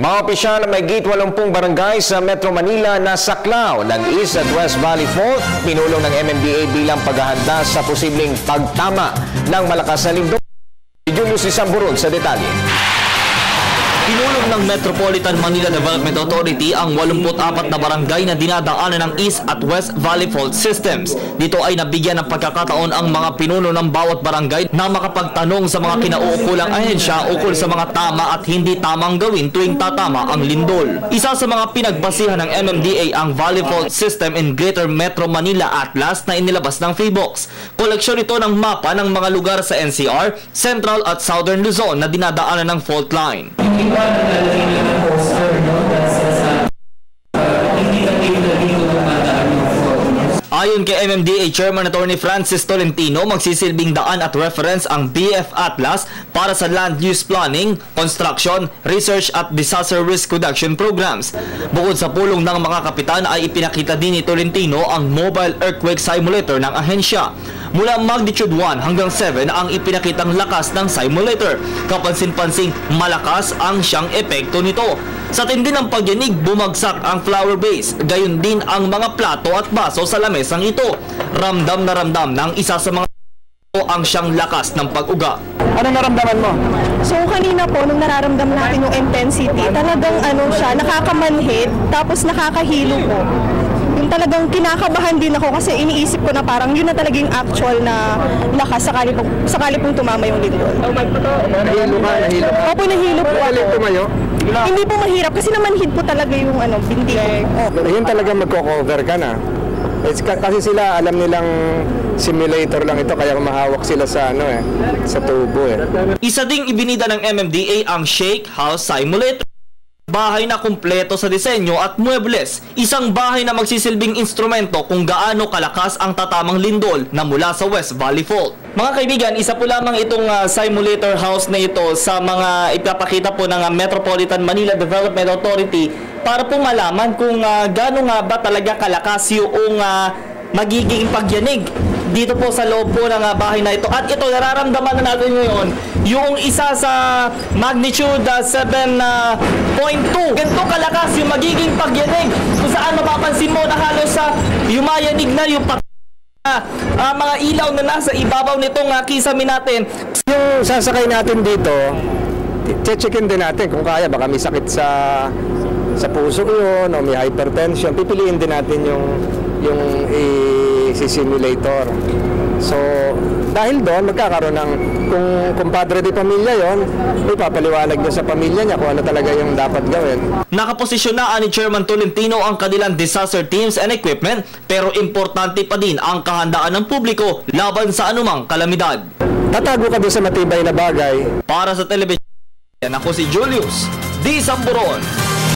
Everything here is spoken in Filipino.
Mga opisyal na may git 80 barangay sa Metro Manila na saklaw ng East at West Valley Fault, pinulong ng MMDA bilang paghahanda sa posibleng pagtama ng malakas na lindol. Julius Isamburon sa detalye. Pinulong ng Metropolitan Manila Development Authority ang 84 na barangay na dinadaanan ng East at West Valley Fault Systems. Dito ay nabigyan ng pagkakataon ang mga pinuno ng bawat barangay na makapagtanong sa mga kinauukulang ahensya ukol sa mga tama at hindi tamang gawin tuwing tatama ang lindol. Isa sa mga pinagbasihan ng MMDA ang Valley Fault System in Greater Metro Manila Atlas na inilabas ng PHIVOLCS. Koleksyon ito ng mapa ng mga lugar sa NCR, Central at Southern Luzon na dinadaanan ng fault line. Ayon kay MMDA Chairman Attorney Francis Tolentino, magsisilbing daan at reference ang BF Atlas para sa land use planning, construction, research at disaster risk reduction programs. Bukod sa pulong ng mga kapitan ay ipinakita din ni Tolentino ang mobile earthquake simulator ng ahensya. Mula magnitude 1 hanggang 7 ang ipinakitang lakas ng simulator. Kapansin-pansing malakas ang siyang epekto nito. Sa tindi ng pagyanig, bumagsak ang flower vase. Gayon din ang mga plato at baso sa lamesang ito. Ramdam na ramdam ng isa sa mga ang siyang lakas ng pag-uga. Anong naramdaman mo? So kanina po, nung nararamdaman natin yung intensity, talagang siya, nakakamanhid, tapos nakakahilo po. Yung talagang kinakabahan din ako kasi iniisip ko na parang yun na talagang actual na lakas sakali pong tumama yung lindol. Nahilo ka? Opo, nahilo po. Magaling tumayo? Hindi po mahirap kasi namanhid po talaga yung bindi ko. Yun talaga magko-cover ka na. Kasi sila alam nilang simulator lang ito kaya mahawak sila sa sa tubo Isa ding ibinida ng MMDA ang Shake House Simulator. Bahay na kumpleto sa disenyo at muebles. Isang bahay na magsisilbing instrumento kung gaano kalakas ang tatamang lindol na mula sa West Valley Fault. Mga kaibigan, isa po lamang itong simulator house na ito sa mga ipapakita po ng Metropolitan Manila Development Authority para po malaman kung gaano nga ba talaga kalakas yung magiging pagyanig dito po sa loob po ng bahay na ito. At ito, nararamdaman na natin ngayon yung isa sa magnitude 7.2. Ganito kalakas yung magiging pagyanig kung saan mapapansin mo na halos yumayanig na yung mga ilaw na nasa ibabaw nitong kisame natin. Yung sasakay natin dito, checkin din natin kung kaya, baka may sakit sa puso yun o may hypertension. Pipiliin din natin yung simulator. So, dahil doon, magkakaroon ng, kung padre de pamilya yon, ipapaliwanag niya sa pamilya niya kung ano talaga yung dapat gawin. Nakaposisyon na ni Chairman Tolentino ang kanilang disaster teams and equipment, pero importante pa din ang kahandaan ng publiko laban sa anumang kalamidad. Tatago ka doon sa matibay na bagay. Para sa telebisyon, ako si Julius Isamburon.